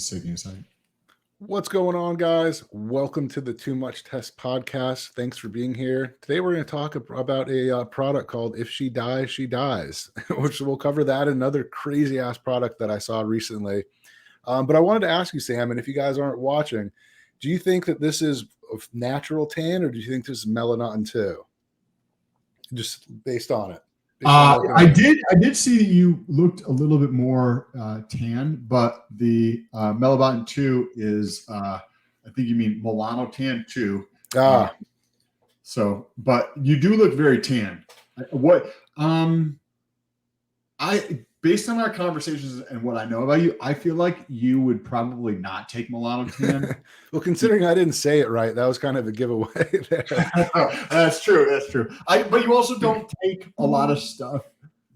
shaking his head. What's going on, guys? Welcome to the Too Much Test podcast. Thanks for being here. Today we're going to talk about a product called If She Dies, She Dies, which we'll cover that and another crazy-ass product that I saw recently. But I wanted to ask you, Sam, and if you guys aren't watching, do you think that this is a natural tan or do you think this is melanotin too? Just based on it. I did see that you looked a little bit more tan, but the melanotin 2 is, I think you mean melanotan 2. But you do look very tan. Based on our conversations and what I know about you, I feel like you would probably not take melanotan. Well, considering I didn't say it right, that was kind of a giveaway there. That's true. But you also don't take a lot of stuff.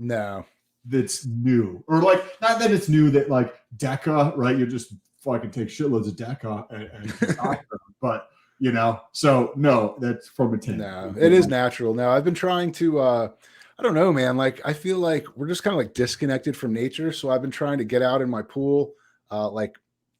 No. That's new. Or like, not that it's new that like Deca, right? You just fucking take shitloads of Deca and but you know, so no, that's from a tan. No, it is natural. Now I've been trying to I don't know, man. Like, I feel like we're just kind of like disconnected from nature. So I've been trying to get out in my pool, like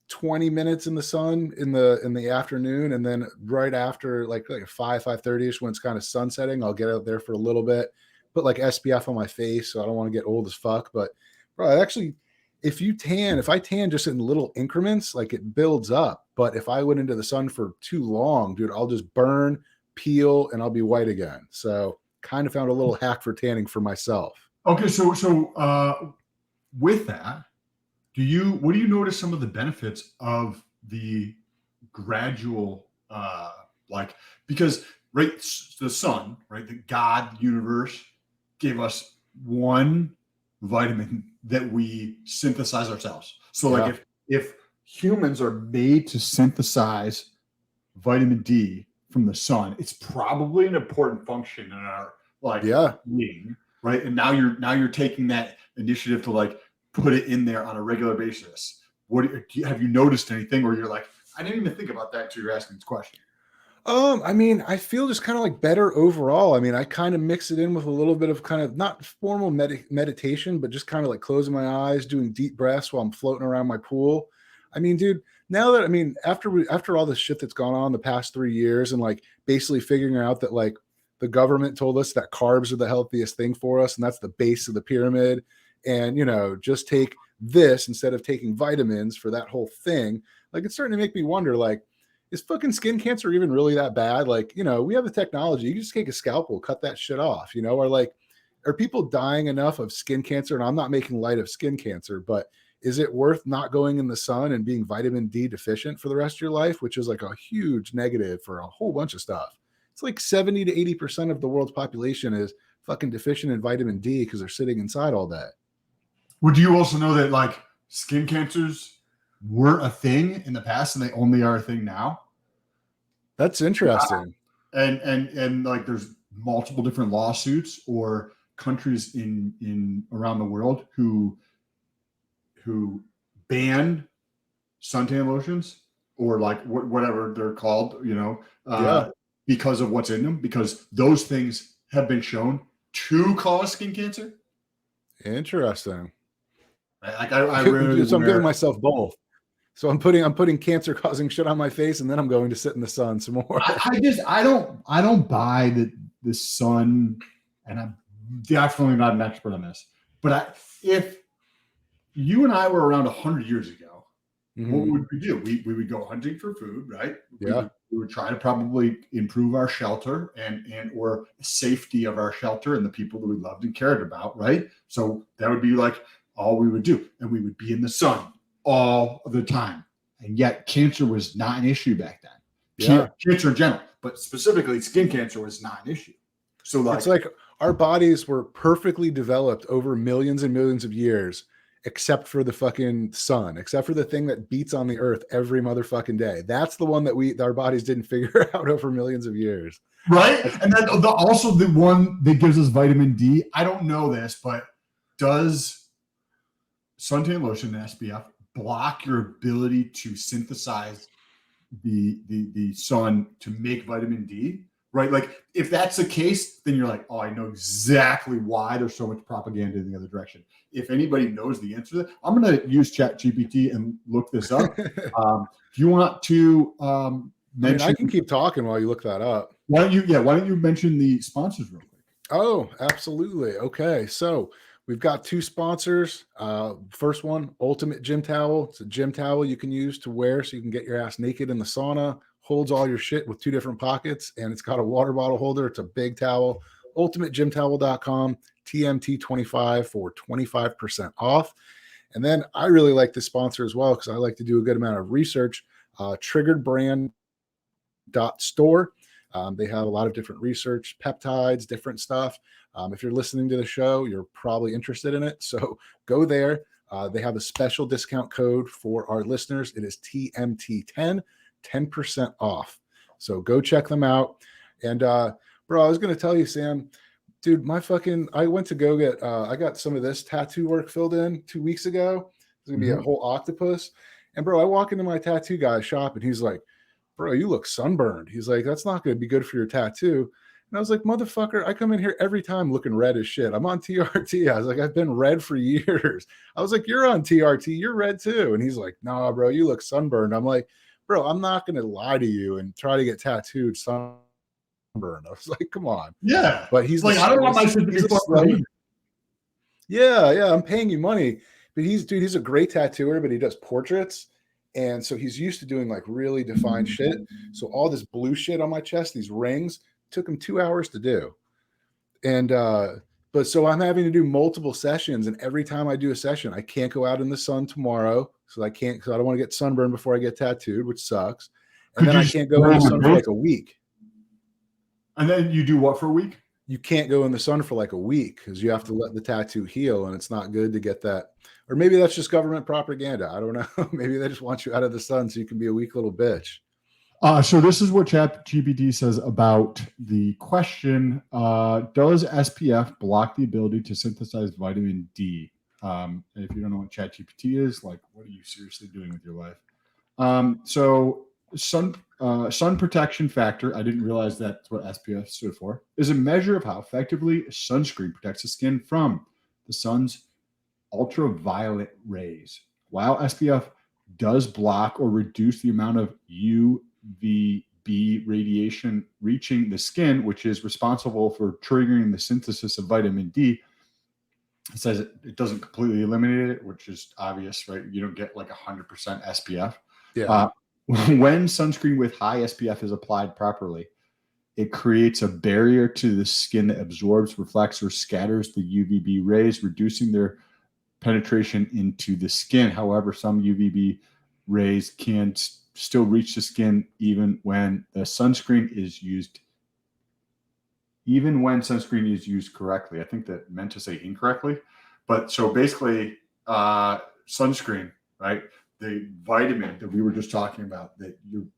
20 minutes in the sun in the afternoon. And then right after like 5:30ish, when it's kind of sunsetting, I'll get out there for a little bit, put like SPF on my face. So I don't want to get old as fuck. But bro, actually, if I tan just in little increments, like it builds up. But if I went into the sun for too long, dude, I'll just burn, peel, and I'll be white again. So kind of found a little hack for tanning for myself. Okay, so with that, what do you notice some of the benefits of the gradual because right, the sun, right, the God, the universe gave us one vitamin that we synthesize ourselves. So like if humans are made to synthesize vitamin D from the sun, it's probably an important function in our being, right? And now you're taking that initiative to like put it in there on a regular basis. Have you noticed anything, or you're like, I didn't even think about that until you're asking this question? I mean, I feel just kind of like better overall. I mean, I kind of mix it in with a little bit of kind of not formal meditation, but just kind of like closing my eyes, doing deep breaths while I'm floating around my pool. I mean, dude, after all this shit that's gone on the past 3 years and like basically figuring out that like the government told us that carbs are the healthiest thing for us, and that's the base of the pyramid. And, you know, just take this instead of taking vitamins for that whole thing. Like, it's starting to make me wonder, like, is fucking skin cancer even really that bad? Like, you know, we have the technology. You can just take a scalpel, cut that shit off, you know, or like, are people dying enough of skin cancer? And I'm not making light of skin cancer, but is it worth not going in the sun and being vitamin D deficient for the rest of your life, which is like a huge negative for a whole bunch of stuff? It's like 70 to 80% of the world's population is fucking deficient in vitamin D because they're sitting inside all day. Would you also know that like skin cancers weren't a thing in the past and they only are a thing now? That's interesting. And like there's multiple different lawsuits or countries in around the world who ban suntan lotions or like whatever they're called, you know, because of what's in them, because those things have been shown to cause skin cancer. Interesting. Like I really so I'm giving myself both. So I'm putting cancer causing shit on my face, and then I'm going to sit in the sun some more. I don't buy the sun, and I'm definitely not an expert on this. But if you and I were around 100 years ago, what would we do? We would go hunting for food, right? Yeah. We would try to probably improve our shelter and or safety of our shelter and the people that we loved and cared about, right? So that would be like all we would do, and we would be in the sun all the time. And yet cancer was not an issue back then. Yeah. Cancer in general, but specifically skin cancer was not an issue. So like, it's like our bodies were perfectly developed over millions and millions of years, except for the fucking sun, except for the thing that beats on the earth every motherfucking day. That's the one that our bodies didn't figure out over millions of years. Right. And then also the one that gives us vitamin D. I don't know this, but does suntan lotion and SPF block your ability to synthesize the sun to make vitamin D? right? Like if that's the case, then you're like, oh, I know exactly why there's so much propaganda in the other direction. If anybody knows the answer to that, I'm going to use ChatGPT and look this up. Do you want to I mean, I mention? can keep talking while you look that up. Why don't you? Yeah, why don't you mention the sponsors real quick? Oh, absolutely. Okay. So we've got two sponsors. First one, Ultimate Gym Towel. It's a gym towel you can use to wear so you can get your ass naked in the sauna. Holds all your shit with two different pockets, and it's got a water bottle holder. It's a big towel. UltimateGymTowel.com, TMT25 for 25% off. And then I really like this sponsor as well because I like to do a good amount of research. Triggeredbrand.store. They have a lot of different research, peptides, different stuff. If you're listening to the show, you're probably interested in it. So go there. They have a special discount code for our listeners. It is TMT10, 10% off. So go check them out. And bro, I was going to tell you, Sam, dude, I went to go get, I got some of this tattoo work filled in 2 weeks ago. It's going to be a whole octopus. And bro, I walk into my tattoo guy's shop and he's like, bro, you look sunburned. He's like, that's not going to be good for your tattoo. And I was like, motherfucker, I come in here every time looking red as shit. I'm on TRT. I was like, I've been red for years. I was like, you're on TRT. You're red too. And he's like, nah, bro, you look sunburned. I'm like, bro, I'm not going to lie to you and try to get tattooed sunburned. I was like, come on. Yeah. But he's like, I don't want my shit to be fucking. Yeah, I'm paying you money. But he's a great tattooer, but he does portraits. And so he's used to doing like really defined shit. So all this blue shit on my chest, these rings, took him 2 hours to do. And but so I'm having to do multiple sessions, and every time I do a session, I can't go out in the sun tomorrow. So I can't, because I don't want to get sunburned before I get tattooed, which sucks. And then I can't go in the sun for like a week. And then you do what for a week? You can't go in the sun for like a week because you have to let the tattoo heal, and it's not good to get that. Or maybe that's just government propaganda. I don't know. Maybe they just want you out of the sun so you can be a weak little bitch. So this is what ChatGPT says about the question: does SPF block the ability to synthesize vitamin D? And if you don't know what ChatGPT is, like, what are you seriously doing with your life? So sun protection factor, I didn't realize that's what SPF stood for, is a measure of how effectively sunscreen protects the skin from the sun's ultraviolet rays. While SPF does block or reduce the amount of UVB radiation reaching the skin, which is responsible for triggering the synthesis of vitamin D, it says it doesn't completely eliminate it, which is obvious, right? You don't get like 100% SPF. Yeah. When sunscreen with high SPF is applied properly, it creates a barrier to the skin that absorbs, reflects, or scatters the UVB rays, reducing their penetration into the skin. However, some UVB rays can still reach the skin even when the sunscreen is used. Even when sunscreen is used correctly. I think that meant to say incorrectly. But so basically, sunscreen, right? The vitamin that we were just talking about, that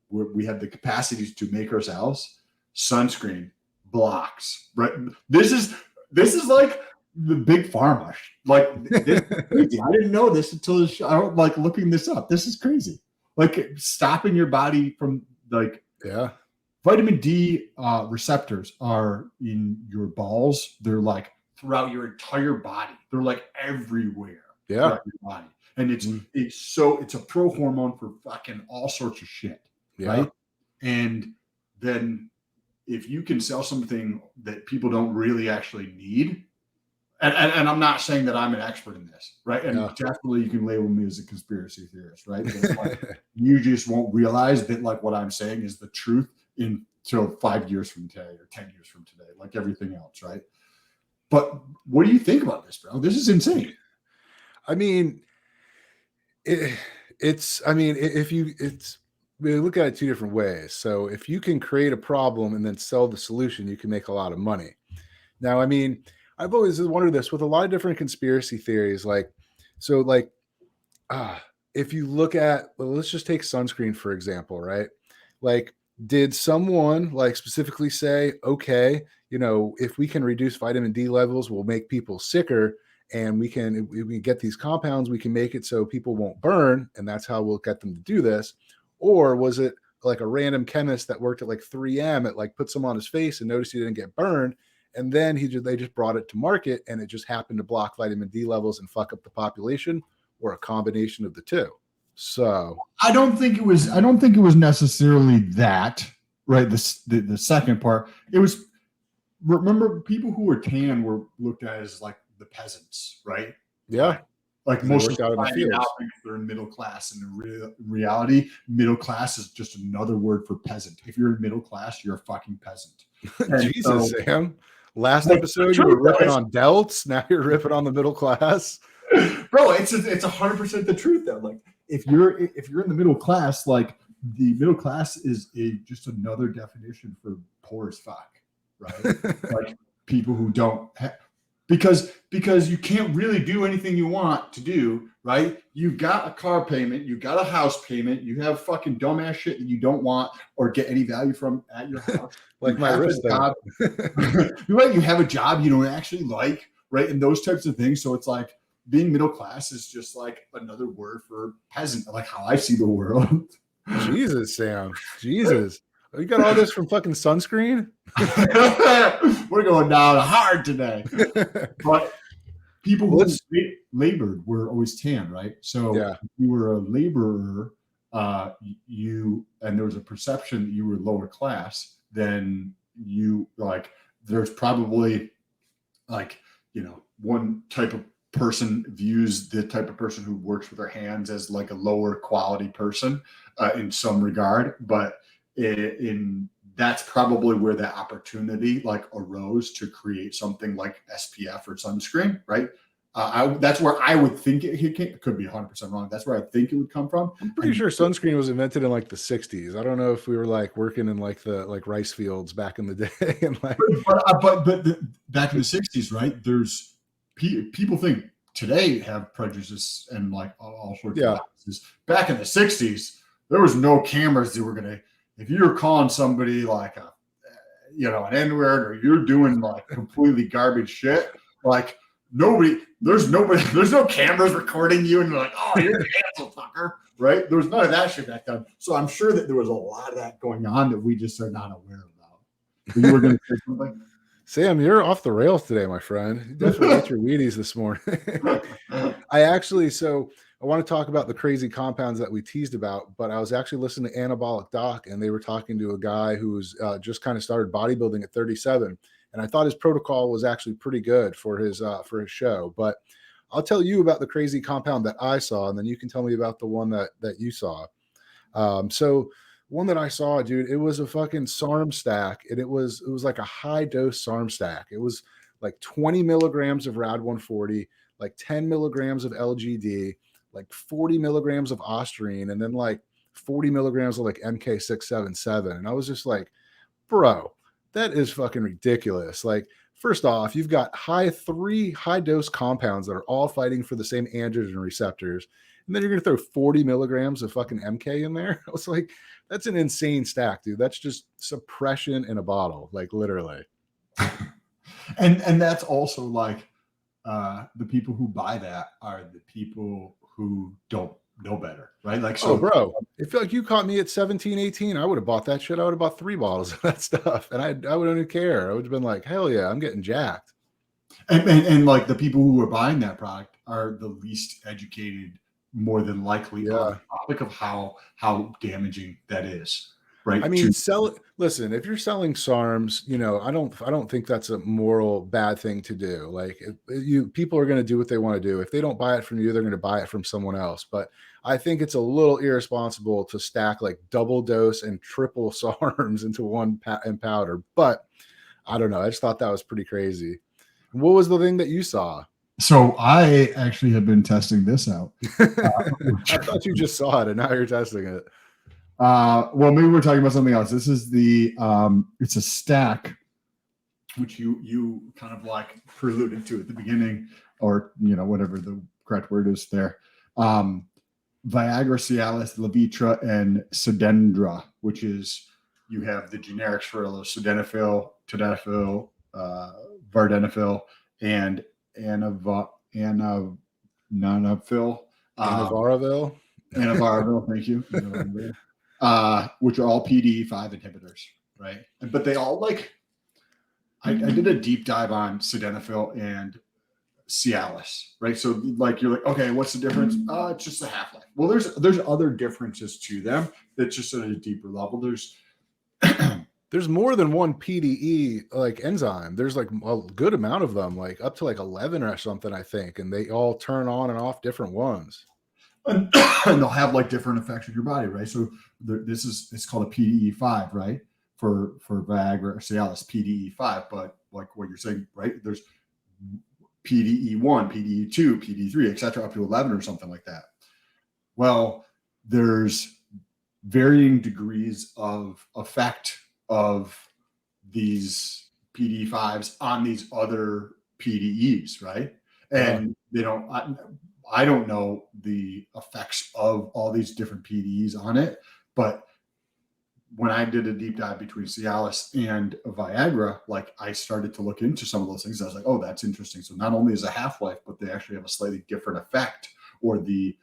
we have the capacities to make ourselves, sunscreen blocks, right? This is like the big pharma. Like, this is crazy. I didn't know this until like looking this up. This is crazy. Like stopping your body from like, yeah. Vitamin D receptors are in your balls. They're like throughout your entire body. They're like everywhere throughout your body. And it's a pro hormone for fucking all sorts of shit. Yeah. Right. And then if you can sell something that people don't really actually need, and I'm not saying that I'm an expert in this, right? And definitely you can label me as a conspiracy theorist, right? Like, you just won't realize that like what I'm saying is the truth until 5 years from today or 10 years from today, like everything else, right? But what do you think about this, bro? This is insane. I mean, we look at it two different ways. So if you can create a problem and then sell the solution, you can make a lot of money. Now, I mean, I've always wondered this with a lot of different conspiracy theories. If you look at, let's just take sunscreen, for example, right? Like, did someone like specifically say, okay, if we can reduce vitamin D levels, we'll make people sicker, and we get these compounds, we can make it so people won't burn, and that's how we'll get them to do this? Or was it like a random chemist that worked at like 3M at like put some on his face and noticed he didn't get burned. And then they just brought it to market, and it just happened to block vitamin D levels and fuck up the population, or a combination of the two. So I don't think it was necessarily that, right? The second part, it was, remember, people who were tan were looked at as like the peasants, right? yeah, Like they most worked out in the fields. now thinks they're in middle class, and in reality, middle class is just another word for peasant. If you're in middle class, you're a fucking peasant. Jesus, so, Sam. Last episode you were ripping on delts. Now you're ripping on the middle class. Bro, it's 100% the truth though. Like if you're in the middle class, like the middle class is just another definition for poor as fuck, right? Like people who don't because you can't really do anything you want to do, right? You've got a car payment, you've got a house payment, you have fucking dumbass shit that you don't want or get any value from at your house. Like my wrist job. You're right, you have a job you don't actually like, right? And those types of things. So it's like being middle class is just like another word for peasant, like how I see the world. Jesus, Sam. Jesus. You got all this from fucking sunscreen? We're going down hard today. But people who labored were always tan, right? So if you were a laborer, and there was a perception that you were lower class, then you like there's probably like, one type of person views the type of person who works with their hands as like a lower quality person in some regard, but that's probably where the opportunity like arose to create something like SPF or sunscreen, right? That's where I would think it could be 100% wrong. That's where I think it would come from. I'm pretty sure sunscreen was invented in like the 60s. I don't know if we were like working in like the rice fields back in the day. And like, but back in the 60s, right? There's people think today have prejudice and like all sorts of biases. Back in the 60s, there was no cameras that were gonna. If you're calling somebody like an N-word, or you're doing like completely garbage shit, like there's no cameras recording you and you're like, oh, you're a cancel fucker, right? There was none of that shit back then. So I'm sure that there was a lot of that going on that we just are not aware about. But you were going to say something? Sam, you're off the rails today, my friend. You definitely ate your Wheaties this morning. I want to talk about the crazy compounds that we teased about, but I was actually listening to Anabolic Doc, and they were talking to a guy who's just kind of started bodybuilding at 37. And I thought his protocol was actually pretty good for his show. But I'll tell you about the crazy compound that I saw, and then you can tell me about the one that you saw. So one that I saw, dude, it was a fucking SARM stack, and it was like a high dose SARM stack. It was like 20 milligrams of Rad 140, like 10 milligrams of LGD, like 40 milligrams of Osterine, and then like 40 milligrams of like MK677. And I was just like, bro, that is fucking ridiculous. Like, first off, you've got three high dose compounds that are all fighting for the same androgen receptors. And then you're going to throw 40 milligrams of fucking MK in there. I was like, that's an insane stack, dude. That's just suppression in a bottle, like literally. And that's also like the people who buy that are the people who don't know better, right? Like, so, bro, if like you caught me at 17, 18, I would have bought that shit. I would have bought 3 bottles of that stuff, and I wouldn't even care. I would have been like, hell yeah, I'm getting jacked. And like the people who are buying that product are the least educated, more than likely, on the topic of how damaging that is. Right. I mean, listen, if you're selling SARMs, I don't think that's a moral bad thing to do. Like people are going to do what they want to do. If they don't buy it from you, they're going to buy it from someone else. But I think it's a little irresponsible to stack like double dose and triple SARMs into one powder. But I don't know. I just thought that was pretty crazy. What was the thing that you saw? So I actually have been testing this out. I thought you just saw it and now you're testing it. Well, maybe we're talking about something else. This is it's a stack, which you kind of like preluded to at the beginning, or whatever the correct word is there. Viagra, Cialis, Levitra, and Sedendra, which is, you have the generics for sildenafil, tadalafil, vardenafil, and Anavaravil. Anavaravil, thank you. which are all PDE5 inhibitors, right? But they all like, I did a deep dive on sildenafil and Cialis, right? So like you're like, okay, what's the difference? It's just the half-life. Well, there's other differences to them that's just at a deeper level. There's more than one PDE like enzyme. There's like a good amount of them, like up to like 11 or something, I think, and they all turn on and off different ones. And they'll have like different effects on your body, right? So it's called a PDE5, right? For Viagra or Cialis, PDE5. But like what you're saying, right? There's PDE1, PDE2, PDE3, etc., up to 11 or something like that. Well, there's varying degrees of effect of these PDE5s on these other PDEs, right? And they don't. I don't know the effects of all these different PDEs on it, but when I did a deep dive between Cialis and Viagra, like I started to look into some of those things. I was like, oh, that's interesting. So not only is a half-life, but they actually have a slightly different effect, or the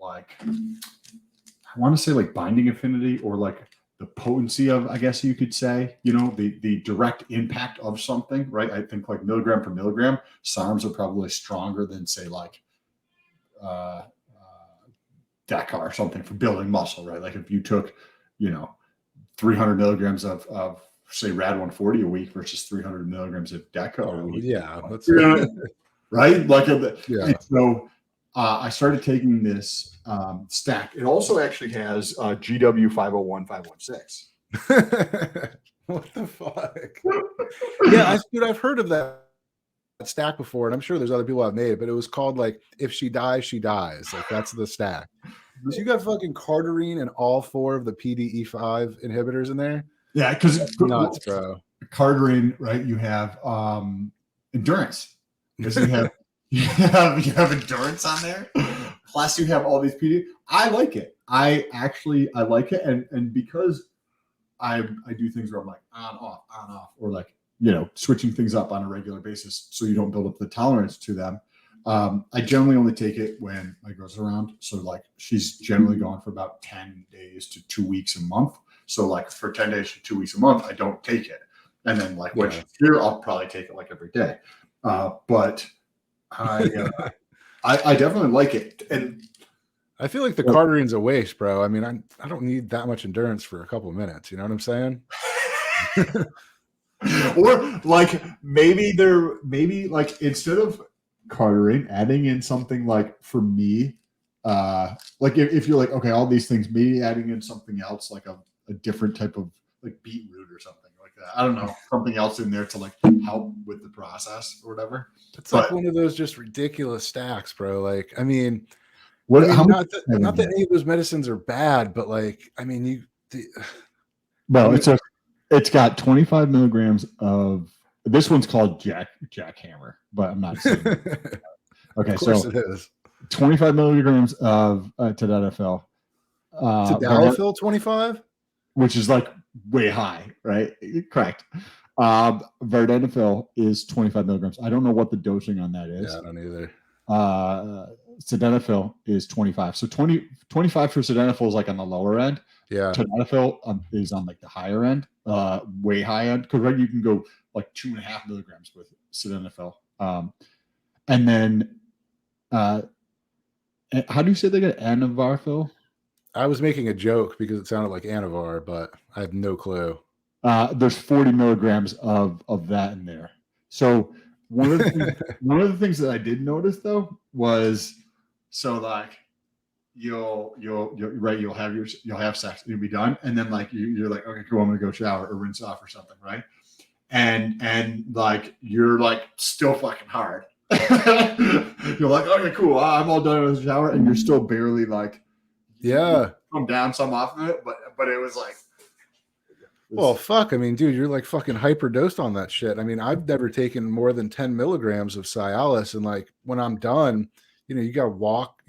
like, I want to say like binding affinity, or like the potency of, I guess you could say, the direct impact of something, right? I think like milligram per milligram, SARMs are probably stronger than say like DECA or something for building muscle, right? Like if you took, 300 milligrams of say RAD 140 a week versus 300 milligrams of DECA a week. Yeah, that's right. Like, yeah. So I started taking this stack. It also actually has GW 501 516. What the fuck? Yeah, I've heard of that stack before, and I'm sure there's other people that have made it, but it was called like "If She Dies, She Dies." Like that's the stack. So you got fucking cardarine and all 4 of the PDE5 inhibitors in there. Yeah, because nuts, bro. Cardarine, right? You have endurance, because you have endurance on there. Plus, you have all these PD. I like it. I like it, and because I do things where I'm like on off, or like switching things up on a regular basis, so you don't build up the tolerance to them. I generally only take it when my girl's around. So like she's generally gone for about 10 days to 2 weeks a month. So like for 10 days to 2 weeks a month, I don't take it. And then like when she's here, I'll probably take it like every day. But I definitely like it. And I feel like the cardarine's a waste, bro. I mean, I don't need that much endurance for a couple of minutes. You know what I'm saying? Or like maybe like instead of cardarine, adding in something like, for me, like if you're like, okay, all these things, maybe adding in something else, like a different type of like beetroot or something like that. I don't know, something else in there to like help with the process or whatever. It's like one of those just ridiculous stacks, bro. Like, I mean, not that any of those medicines are bad, but like, I mean, it's got 25 milligrams of, this one's called Jackhammer, but I'm not saying that. Okay, of course it is. 25 milligrams of tadalafil. Tadalafil 25? Which is like way high, right? Correct. Vardenafil is 25 milligrams. I don't know what the dosing on that is. Yeah, I don't either. Sildenafil is 25. So 25 for sildenafil is like on the lower end. Yeah. Tadalafil is on like the higher end, way high end. Because right, you can go like 2.5 milligrams with sildenafil. And then, how do you say they got anavarfil? I was making a joke because it sounded like Anavar, but I have no clue. There's 40 milligrams of that in there. So one of the things that I did notice though was, so like you'll have sex, you'll be done, and then like you're like, okay, cool, I'm gonna go shower or rinse off or something, right? And like you're like still fucking hard. You're like, okay, cool, I'm all done with the shower, and you're still barely like, come down some off of it, but it was like, well, fuck. I mean, dude, you're like fucking hyperdosed on that shit. I mean, I've never taken more than 10 milligrams of Cialis, and like when I'm done, you gotta walk,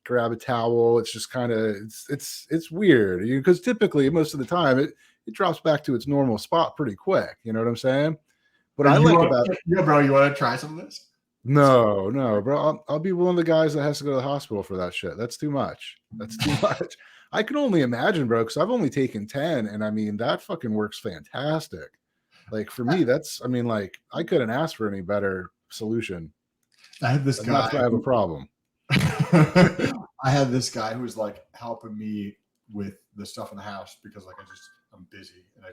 grab a towel. It's just kind of it's weird, because typically most of the time it drops back to its normal spot pretty quick. You know what I'm saying? But I like about bro, you want to try some of this? No, no, bro. I'll be one of the guys that has to go to the hospital for that shit. That's too much. That's too much. I can only imagine, bro, because I've only taken 10, and I mean that fucking works fantastic. Like for me, that's I mean, like I couldn't ask for any better solution. I had this And that's guy why I have a problem. I had this guy who was like helping me with the stuff in the house because like I'm busy and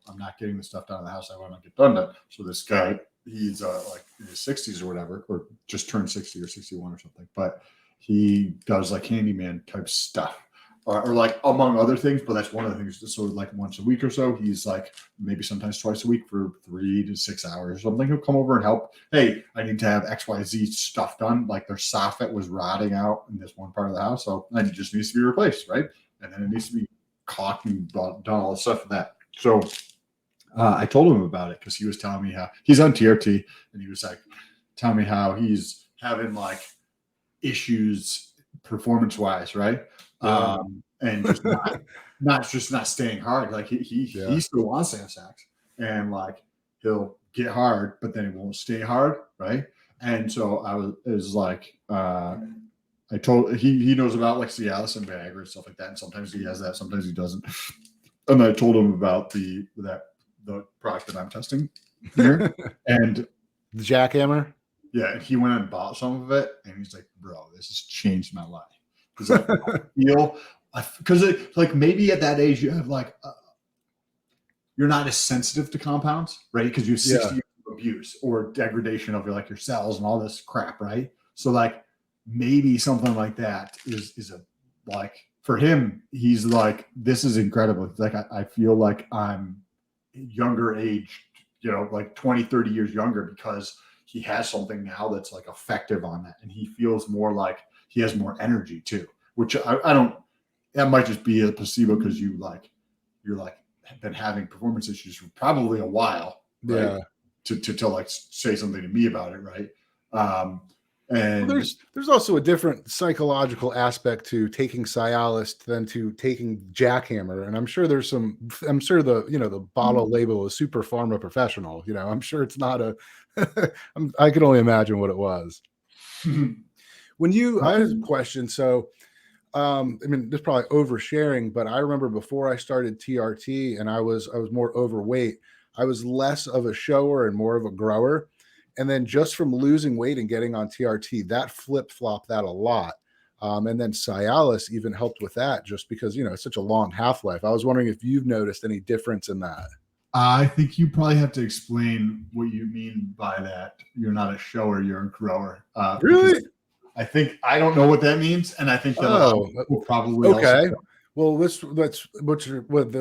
I'm not getting the stuff done in the house I want to get done. So this guy, he's like in his 60s or whatever, or just turned 60 or 61 or something, but he does like handyman type stuff. Or like among other things, but that's one of the things. So like once a week or so, he's like maybe sometimes twice a week for 3 to 6 hours or something. He'll come over and help. Hey, I need to have XYZ stuff done. Like their soffit was rotting out in this one part of the house, so it just needs to be replaced, right? And then it needs to be caulked and done all the stuff for that. So I told him about it because he was telling me how he's on TRT, and he was like telling me how he's having like issues performance wise, right? Yeah. And just not staying hard. Like he still wants to have sex, and like he'll get hard, but then it won't stay hard, right? And so it was like I told he knows about like Cialis and Viagra and stuff like that, and sometimes he has that, sometimes he doesn't. And I told him about the product that I'm testing here, and The jackhammer. yeah, and he went and bought some of it, and he's like, "Bro, this has changed my life." Because like, I feel, because like maybe at that age you have like you're not as sensitive to compounds, right? Because you have 60 years of abuse or degradation of your cells and all this crap, right? So like maybe something like that is a like for him, he's like, this is incredible. Like I feel like I'm younger age, like 20, 30 years younger because he has something now that's like effective on that. And he feels more like he has more energy too, which I don't, that might just be a placebo because you're like been having performance issues for probably a while, right? Yeah. To like say something to me about it, right? And well, there's also a different psychological aspect to taking Cialis than to taking jackhammer, and I'm sure the the bottle label is super pharma professional. I'm sure it's not a. I can only imagine what it was. I have a question. So, I mean, this is probably oversharing, but I remember before I started TRT and I was more overweight. I was less of a shower and more of a grower. And then just from losing weight and getting on TRT, that flip-flopped that a lot. And then Cialis even helped with that just because, it's such a long half-life. I was wondering if you've noticed any difference in that. I think you probably have to explain what you mean by that. You're not a shower, you're a grower. Really? I don't know what that means, and I think that a lot of people probably okay. Also. Well,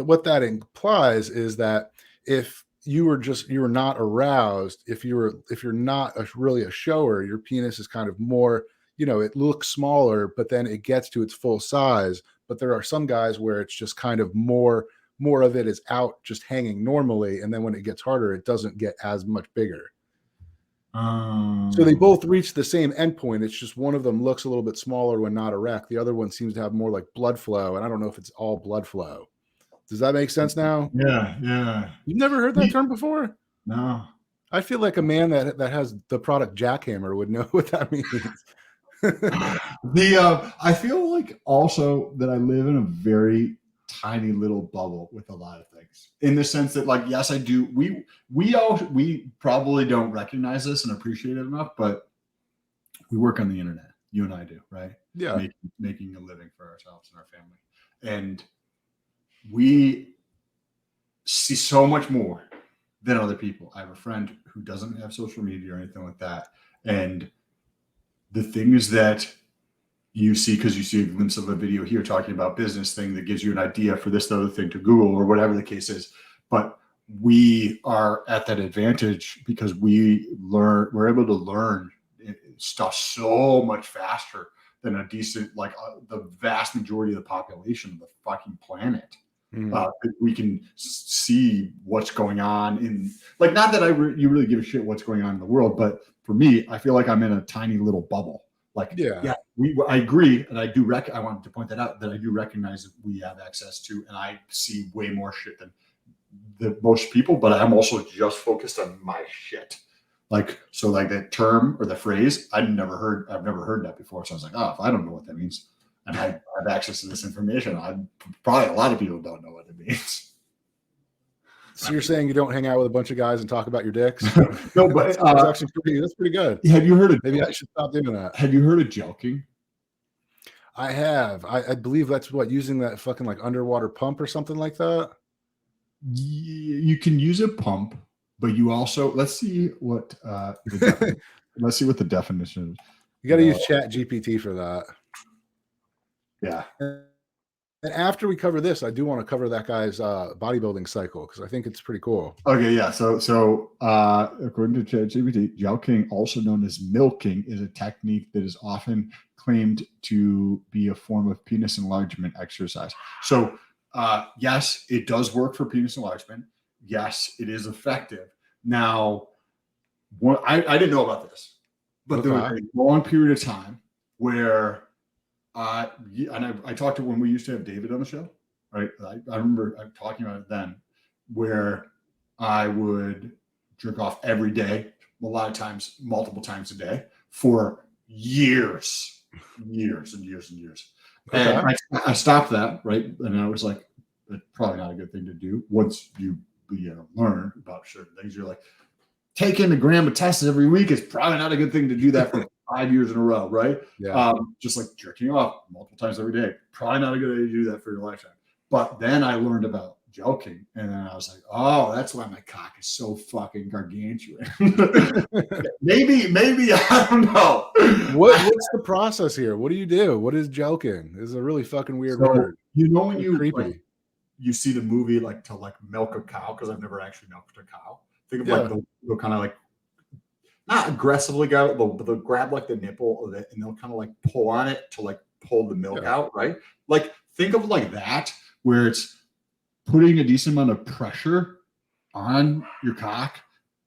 what that implies is that if you were not aroused, if you're not really a shower, your penis is kind of more, it looks smaller, but then it gets to its full size. But there are some guys where it's just kind of more of it is out just hanging normally, and then when it gets harder, it doesn't get as much bigger. So they both reach the same endpoint. It's just one of them looks a little bit smaller when not erect. The other one seems to have more like blood flow, and I don't know if it's all blood flow. Does that make sense now? Yeah. You've never heard that term before? No. I feel like a man that has the product jackhammer would know what that means. I feel like also that I live in a very tiny little bubble with a lot of things, in the sense that like, yes, I do. We probably don't recognize this and appreciate it enough, but we work on the internet. You and I do, right? Yeah. Making a living for ourselves and our family. And we see so much more than other people. I have a friend who doesn't have social media or anything like that. And the things that you see, because you see a glimpse of a video here talking about business thing that gives you an idea for this other thing to Google or whatever the case is. But we are at that advantage because we're able to learn stuff so much faster than a decent, like the vast majority of the population of the fucking planet. We can see what's going on in, like, not that you really give a shit what's going on in the world, but for me, I feel like I'm in a tiny little bubble. Like, I agree, and I wanted to point that out, that I do recognize that we have access to, and I see way more shit than most people, but I'm also just focused on my shit. Like, so like that term or the phrase, I've never heard that before. So I was like, oh, if I don't know what that means and I have access to this information, probably a lot of people don't know what it means. So you're saying you don't hang out with a bunch of guys and talk about your dicks? No, but that's pretty good. Have you heard of Maybe I should stop doing that. Have you heard of joking? I have. I believe that's what, using that fucking like underwater pump or something like that. You can use a pump, but you also let's see what let's see what the definition is. You got to use Chat GPT for that. Yeah. And after we cover this, I do want to cover that guy's bodybuilding cycle because I think it's pretty cool. Okay, yeah. So according to ChatGPT, joking, also known as milking, is a technique that is often claimed to be a form of penis enlargement exercise. So yes, it does work for penis enlargement. Yes, it is effective. Now, I didn't know about this, but there was a long period of time where and I talked to when we used to have David on the show, right? I remember talking about it then, where I would jerk off every day, a lot of times, multiple times a day for years and years. Okay. And I stopped that, right? And I was like, that's probably not a good thing to do. Once you learn about certain things, you're like, taking a gram of tests every week is probably not a good thing to do that for 5 years in a row, right? Yeah. Just like jerking off multiple times every day, probably not a good idea to do that for your lifetime. But then I learned about joking, and then I was like, oh, that's why my cock is so fucking gargantuan. maybe I don't know. What's the process here? What do you do? What is joking? This is a really fucking weird word. You know when you creepy. Like, you see the movie like to like milk a cow, because I've never actually milked a cow. Think of like they'll kind of like not aggressively go, but they'll grab like the nipple of it and they'll kind of like pull on it to like pull the milk out, right? Like think of like that, where it's putting a decent amount of pressure on your cock,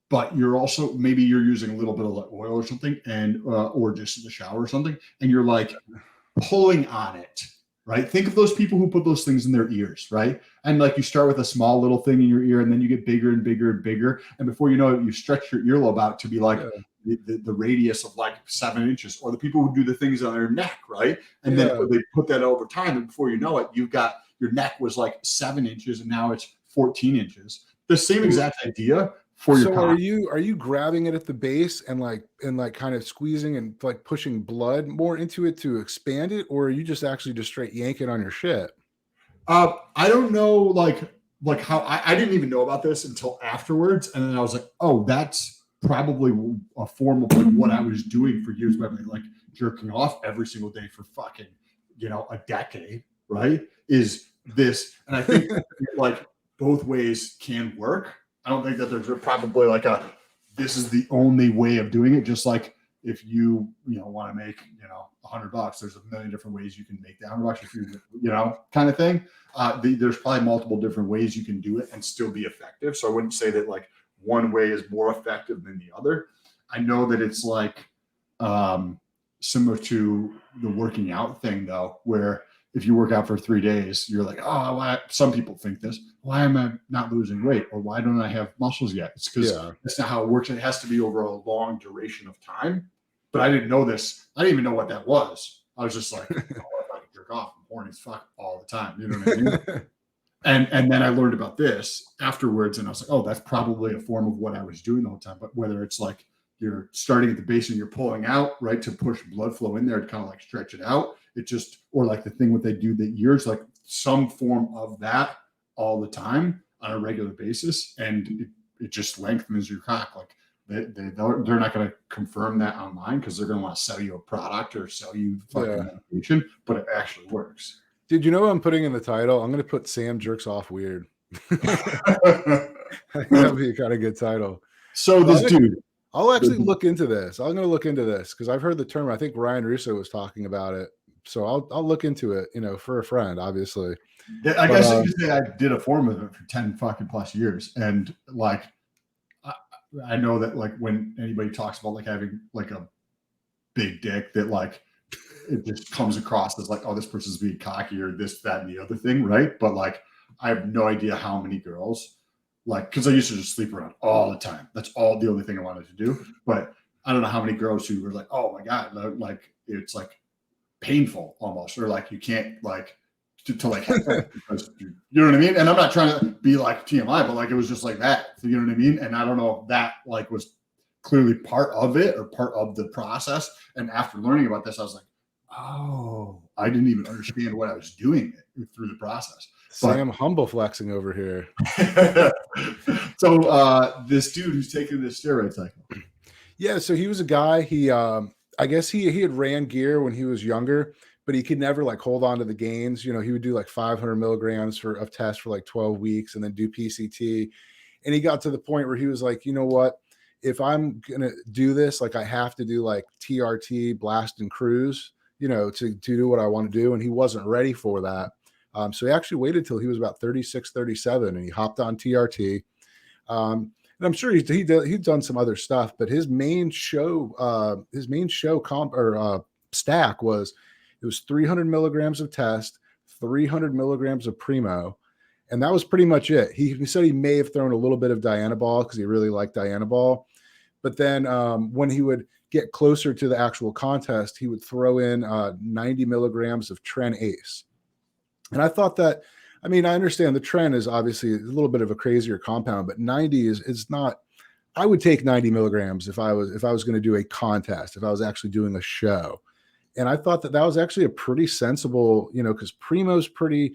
but you're also maybe you're using a little bit of like oil or something, and or just in the shower or something, and you're like pulling on it. Right? Think of those people who put those things in their ears, right? And like you start with a small little thing in your ear, and then you get bigger and bigger and bigger. And before you know it, you stretch your earlobe out to be like the radius of like 7 inches, or the people who do the things on their neck, right? And then they put that over time. And before you know it, you've got your neck was like 7 inches and now it's 14 inches. The same exact idea. So are you grabbing it at the base and kind of squeezing and like pushing blood more into it to expand it, or are you just actually just straight yanking on your shit? I don't know, like how I didn't even know about this until afterwards, and then I was like, oh, that's probably a form of like what I was doing for years, like jerking off every single day for fucking a decade, right? Is this, and I think like both ways can work. I don't think that there's probably like this is the only way of doing it. Just like if you want to make $100, there's a million different ways you can make that $100 if you kind of thing. There's probably multiple different ways you can do it and still be effective. So I wouldn't say that like one way is more effective than the other. I know that it's like similar to the working out thing though, where if you work out for 3 days, you're like, oh, why? Some people think this. Why am I not losing weight? Or why don't I have muscles yet? It's because that's not how it works. It has to be over a long duration of time. But I didn't know this. I didn't even know what that was. I was just like, oh, if I can jerk off, I'm horny as fuck all the time. You know what I mean? And then I learned about this afterwards, and I was like, oh, that's probably a form of what I was doing the whole time. But whether it's like you're starting at the base and you're pulling out, right, to push blood flow in there to kind of like stretch it out. It just, or like the thing what they do that years, like some form of that all the time on a regular basis. And it just lengthens your cock. Like they're not going to confirm that online because they're going to want to sell you a product or sell you fucking medication, but it actually works. Did you know what I'm putting in the title? I'm going to put Sam Jerks Off Weird. That'd be a kind of good title. So I'll actually look into this. I'm going to look into this because I've heard the term. I think Ryan Russo was talking about it. So I'll look into it, for a friend, obviously. Yeah, I guess you could say I did a form of it for 10 fucking plus years. And like, I know that like when anybody talks about like having like a big dick, that like it just comes across as like, oh, this person's being cocky or this, that, and the other thing, right? But like, I have no idea how many girls like, because I used to just sleep around all the time. That's all the only thing I wanted to do. But I don't know how many girls who were like, oh my God, like it's like painful almost, or like you can't like to like have sex because you know what I mean? And I'm not trying to be like TMI, but like it was just like that. You know what I mean? And I don't know if that like was clearly part of it or part of the process. And after learning about this, I was like, oh, I didn't even understand what I was doing through the process. Sam humble flexing over here. So this dude who's taking this steroid cycle. Yeah, so he was a guy. I guess he had ran gear when he was younger, but he could never like hold on to the gains. You know, he would do like 500 milligrams of test for like 12 weeks and then do PCT. And he got to the point where he was like, you know what? If I'm gonna do this, like I have to do like TRT, blast and cruise, you know, to do what I want to do. And he wasn't ready for that. So he actually waited till he was about 36, 37, and he hopped on TRT. And I'm sure he'd done some other stuff, but his main show stack was, it was 300 milligrams of test, 300 milligrams of Primo, and that was pretty much it. He said he may have thrown a little bit of Dianabol because he really liked Dianabol, but then when he would get closer to the actual contest, he would throw in 90 milligrams of Tren Ace. And I thought that, I mean, I understand the Tren is obviously a little bit of a crazier compound, but 90 is not. I would take 90 milligrams if I was going to do a contest, if I was actually doing a show. And I thought that was actually a pretty sensible, you know, because Primo's pretty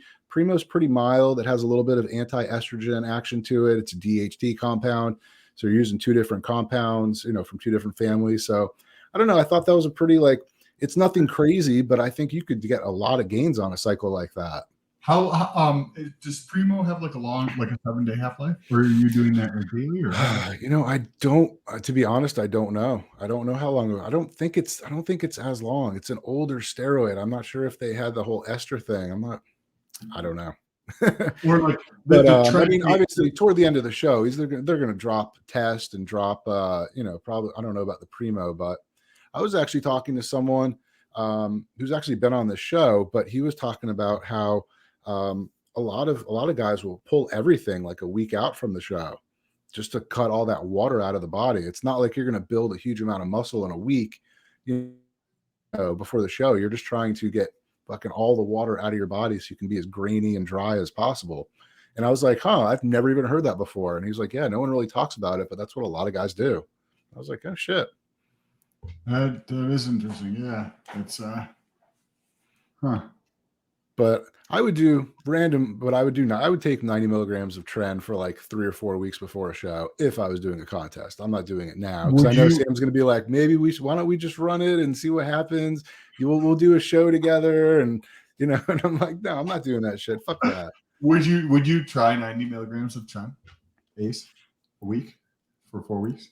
mild. It has a little bit of anti-estrogen action to it. It's a DHT compound. So you're using two different compounds, you know, from two different families. So I don't know. I thought that was a pretty, like, it's nothing crazy, but I think you could get a lot of gains on a cycle like that. How does Primo have like a long, like a 7-day half-life, or are you doing that daily? Or you know, I don't. To be honest, I don't know. I don't know how long. I don't think it's as long. It's an older steroid. I'm not sure if they had the whole ester thing. I don't know. Or like but I mean, obviously, toward the end of the show, they're going to drop test and drop. You know, probably, I don't know about the Primo, but I was actually talking to someone who's actually been on the show, but he was talking about how a lot of guys will pull everything like a week out from the show just to cut all that water out of the body. It's not like you're going to build a huge amount of muscle in a week, you know, before the show. You're just trying to get fucking all the water out of your body so you can be as grainy and dry as possible. And I was like, I've never even heard that before. And he's like, yeah, no one really talks about it, but that's what a lot of guys do. I was like, oh shit. That is interesting. Yeah. It's But I would do random, but I would take 90 milligrams of Tren for like 3 or 4 weeks before a show if I was doing a contest. I'm not doing it now because I know Sam's going to be like, maybe why don't we just run it and see what happens? We'll do a show together, and you know, and I'm like, no, I'm not doing that shit. Fuck that. Would you try 90 milligrams of Tren Ace a week for 4 weeks?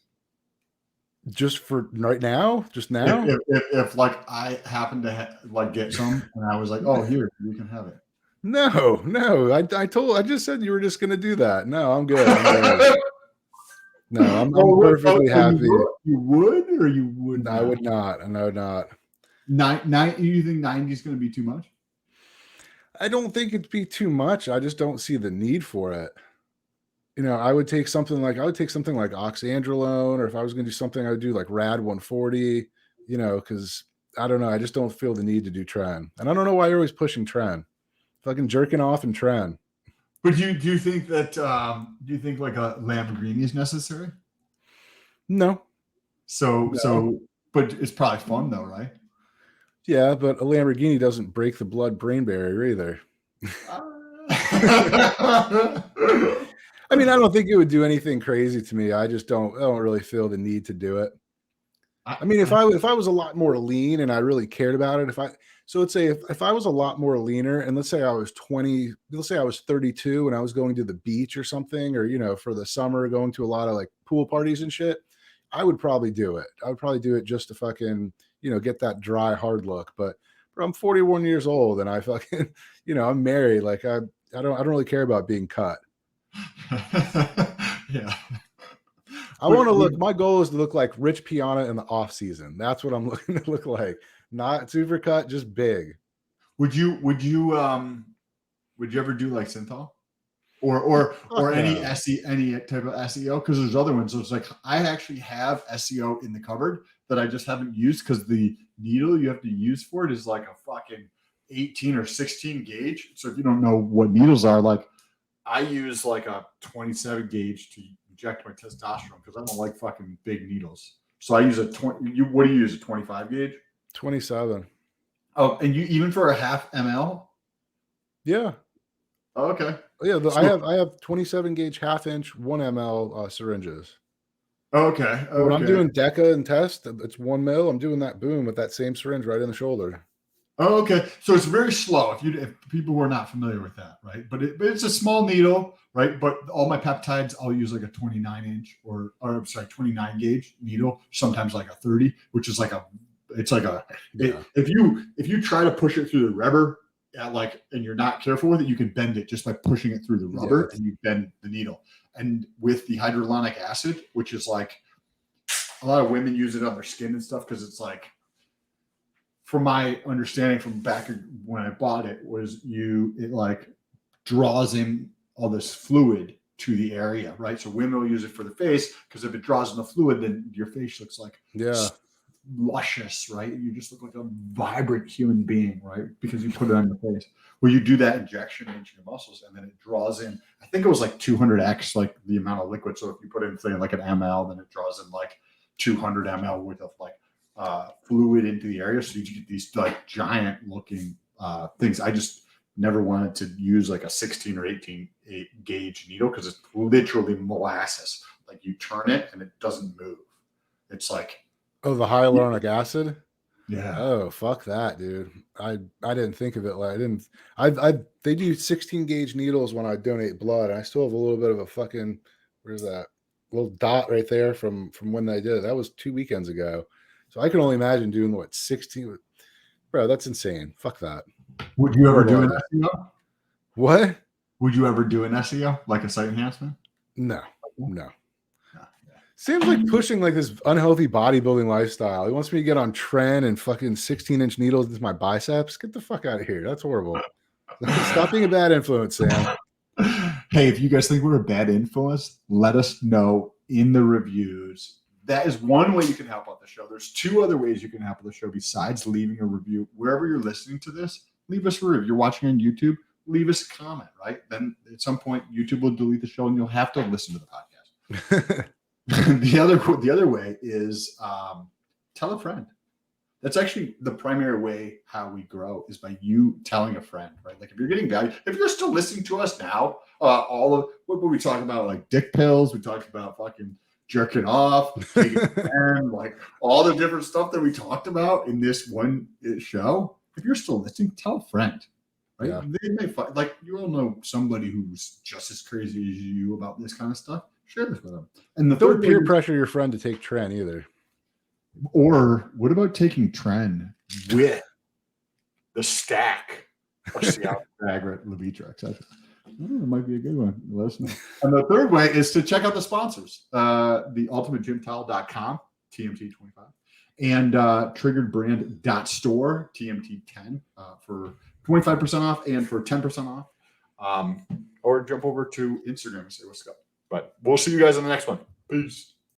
Just for right now? Just now? If like I happened to like get some and I was like, oh, here, you can have it. No. I just said you were just going to do that. No, I'm good. No, I'm perfectly happy. You would or you would not? I would not. No, not. You think 90 is going to be too much? I don't think it'd be too much. I just don't see the need for it. You know, I would take something like oxandrolone, or if I was going to do something, I would do like Rad 140, you know, because I don't know. I just don't feel the need to do Tren. And I don't know why you're always pushing Tren. Fucking jerking off and Tren. But do you think that, do you think like a Lamborghini is necessary? No. But it's probably fun though, right? Yeah, but a Lamborghini doesn't break the blood-brain barrier either. I mean, I don't think it would do anything crazy to me. I don't really feel the need to do it. I mean, if I was a lot more lean and I really cared about it, let's say if I was a lot more leaner, and let's say I was 20, let's say I was 32 and I was going to the beach or something, or, you know, for the summer, going to a lot of like pool parties and shit, I would probably do it. I would probably do it just to fucking, you know, get that dry, hard look. But I'm 41 years old and I fucking, you know, I'm married. Like I don't really care about being cut. Yeah. I want to look, my goal is to look like Rich Piana in the off season. That's what I'm looking to look like. Not super cut, just big. Would you ever do like synthol? or any no. any type of SEO, because there's other ones. So it's like I actually have SEO in the cupboard that I just haven't used because the needle you have to use for it is like a fucking 18 or 16 gauge. So if you don't know what needles are, like I use like a 27 gauge to inject my testosterone because I don't like fucking big needles. So I use a 20. What do you use? A 25 gauge? 27. Oh, and you even for a half ml? Yeah. Oh, okay. Yeah, So, I have 27 gauge half inch 1 ml syringes. okay. So when I'm Okay. doing DECA and test, it's 1 mil. I'm doing that boom with that same syringe right in the shoulder. Oh, okay. So it's very slow. If people were not familiar with that, right? But it's a small needle, right? But all my peptides, I'll use like a 29 inch or I'm sorry, 29 gauge needle. Sometimes like a 30, which is like Yeah. if you try to push it through the rubber, and you're not careful with it, you can bend it just by pushing it through the rubber, and you bend the needle. And with the hyaluronic acid, which is like a lot of women use it on their skin and stuff because it's like, from my understanding from back when I bought it, was it like draws in all this fluid to the area, right? So women will use it for the face because if it draws in the fluid, then your face looks like Yeah. luscious, right? You just look like a vibrant human being, right? Because you put it on your face. Well, you do that injection into your muscles, and then it draws in. I think it was like 200x, like the amount of liquid. So if you put in, say, like an ml, then it draws in like 200 ml worth of like fluid into the area. So you get these like giant looking things. I just never wanted to use like a 16 or 18 gauge needle because it's literally molasses. Like you turn it and it doesn't move. It's like, Oh, the hyaluronic acid? yeah. Oh, fuck that, dude. I didn't think of it like I didn't I they do 16 gauge needles when I donate blood. I still have a little bit of a fucking where's that little dot right there from when I did it. That was 2 weekends ago. So I can only imagine doing what 16. Bro, that's insane. Fuck that. Would you ever do Horrible an idea. SEO? What? Would you ever do an SEO, like a site enhancement? No. No. No. Seems like pushing like this unhealthy bodybuilding lifestyle. He wants me to get on trend and fucking 16-inch needles into my biceps. Get the fuck out of here. That's horrible. Stop being a bad influence, Sam. Hey, if you guys think we're a bad influence, let us know in the reviews. That is one way you can help out the show. There's two other ways you can help out the show besides leaving a review. Wherever you're listening to this, leave us a review. If you're watching on YouTube, leave us a comment, right? Then at some point, YouTube will delete the show and you'll have to listen to the podcast. The other way is tell a friend. That's actually the primary way how we grow is by you telling a friend, right? Like if you're getting value, if you're still listening to us now, all of what were we talking about? Like dick pills, we talked about fucking jerking off, and like all the different stuff that we talked about in this one show. If you're still listening, tell a friend, right? Yeah. They may find, like you all know somebody who's just as crazy as you about this kind of stuff. Share this with them. And the Don't third peer way, pressure your friend to take tren either. or what about taking Tren with the stack of Seattle Viagra Levitra? It might be a good one. Listen. And the third way is to check out the sponsors, the ultimategymtowel.com, TMT25, and triggeredbrand.store, TMT10, for 25% off and for 10% off. Or jump over to Instagram and say what's up. But we'll see you guys in the next one. Peace.